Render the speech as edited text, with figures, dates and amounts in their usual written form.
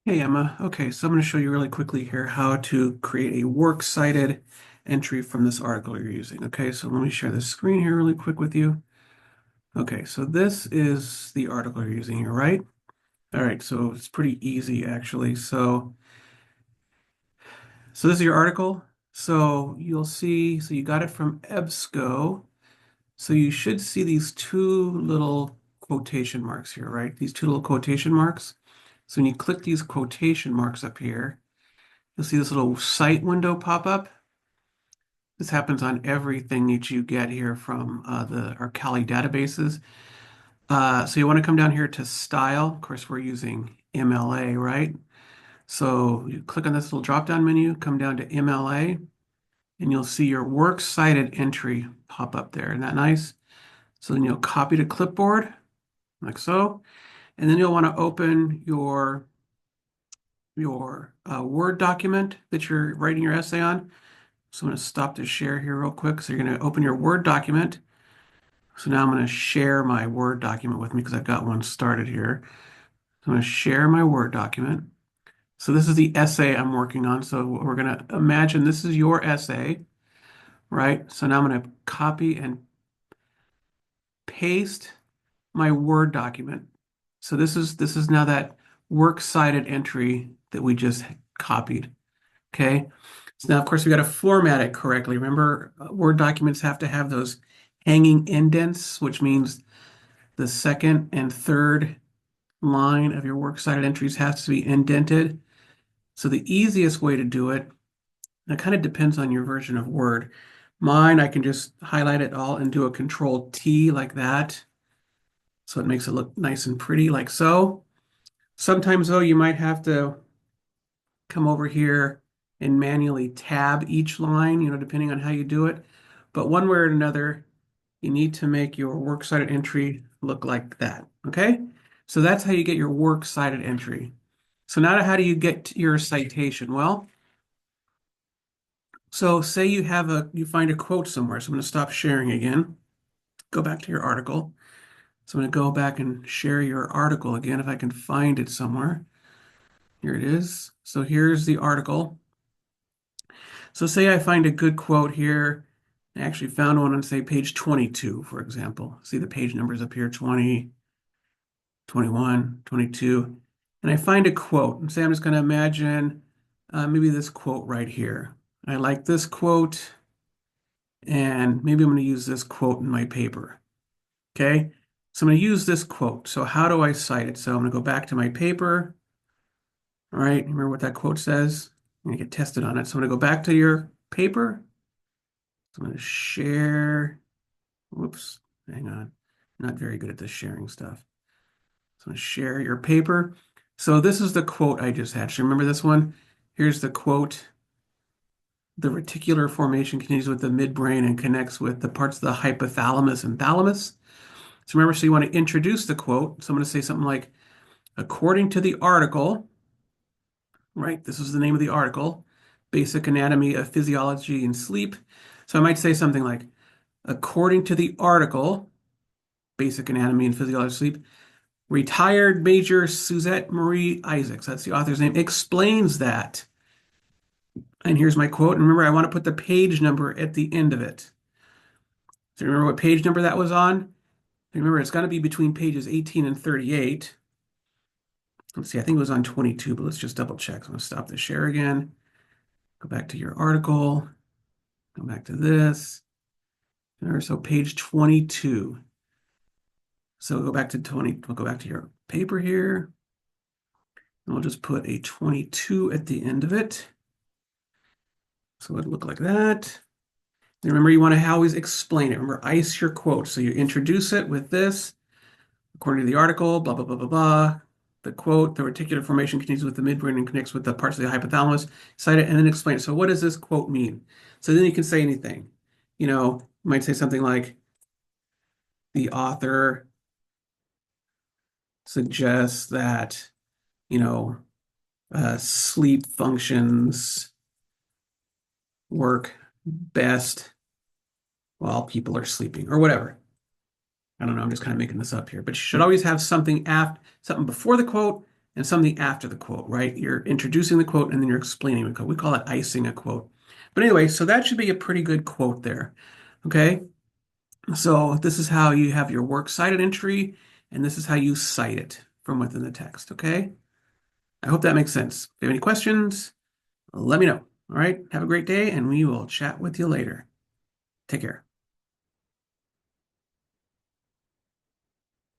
Hey Emma, okay, so I'm going to show you really quickly here how to create a works cited entry from this article you're using. Okay, so let me share the screen here really quick with you. Okay, so this is the article you're using here, right? All right, so it's pretty easy actually. So this is your article. So you'll see, so you got it from EBSCO. So you should see these two little quotation marks here, right? These two little quotation marks. So when you click these quotation marks up here, you'll see this little cite window pop up. This happens on everything that you get here from our Kali databases. So you want to come down here to style. Of course, we're using MLA, right? So you click on this little drop-down menu, come down to MLA, and you'll see your works cited entry pop up there. Isn't that nice? So then you'll copy to clipboard, like so. And then you'll want to open your Word document that you're writing your essay on. So I'm going to stop the share here real quick. So you're going to open your Word document. So now I'm going to share my Word document with me because I've got one started here. So I'm going to share my Word document. So this is the essay I'm working on. So we're going to imagine this is your essay, right? So now I'm going to copy and paste my Word document. So this is now that works cited entry that we just copied. Okay. So now, of course, we got to format it correctly. Remember, Word documents have to have those hanging indents, which means the second and third line of your works cited entries has to be indented. So the easiest way to do it, and it kind of depends on your version of Word. Mine, I can just highlight it all and do a Control T like that. So it makes it look nice and pretty like so. Sometimes though, you might have to come over here and manually tab each line, depending on how you do it. But one way or another, you need to make your works cited entry look like that, okay? So that's how you get your works cited entry. So now how do you get your citation? Well, so say you find a quote somewhere. So I'm going to stop sharing again, go back to your article. So I'm going to go back and share your article again if I can find it somewhere. Here it is. So here's the article. So say I find a good quote here. I actually found one on, say, page 22, for example. See the page numbers up here, 20, 21, 22. And I find a quote. And say I'm just going to imagine maybe this quote right here. I like this quote, and maybe I'm going to use this quote in my paper. Okay? So I'm going to use this quote. So how do I cite it? So I'm going to go back to my paper. All right, remember what that quote says? I'm going to get tested on it. So I'm going to go back to your paper. So I'm going to share. Whoops, hang on. Not very good at this sharing stuff. So I'm going to share your paper. So this is the quote I just had. So remember this one? Here's the quote. The reticular formation continues with the midbrain and connects with the parts of the hypothalamus and thalamus. So remember, so you want to introduce the quote. So I'm going to say something like, according to the article, right? This is the name of the article, Basic Anatomy of Physiology and Sleep. So I might say something like, according to the article, Basic Anatomy and Physiology of Sleep, retired Major Suzette Marie Isaacs, that's the author's name, explains that. And here's my quote. And remember, I want to put the page number at the end of it. So remember what page number that was on? Remember, it's got to be between pages 18 and 38. Let's see, I think it was on 22, but let's just double check. So I'm going to stop the share again. Go back to your article. Go back to this. So page 22. So we'll go back to 20. We'll go back to your paper here. And we'll just put a 22 at the end of it. So it'll look like that. And remember, you want to always explain it. Remember, ice your quote. So you introduce it with this, according to the article, blah, blah, blah, blah, blah. The quote, the reticular formation continues with the midbrain and connects with the parts of the hypothalamus. Cite it and then explain it. So what does this quote mean? So then you can say anything. You might say something like, the author suggests that, you know, sleep functions work best while people are sleeping or whatever. I don't know. I'm just kind of making this up here, but you should always have something before the quote and something after the quote, right? You're introducing the quote and then you're explaining the quote. We call it icing a quote. But anyway, so that should be a pretty good quote there. Okay. So this is how you have your works cited entry, and this is how you cite it from within the text. Okay. I hope that makes sense. If you have any questions, let me know. All right. Have a great day, and we will chat with you later. Take care.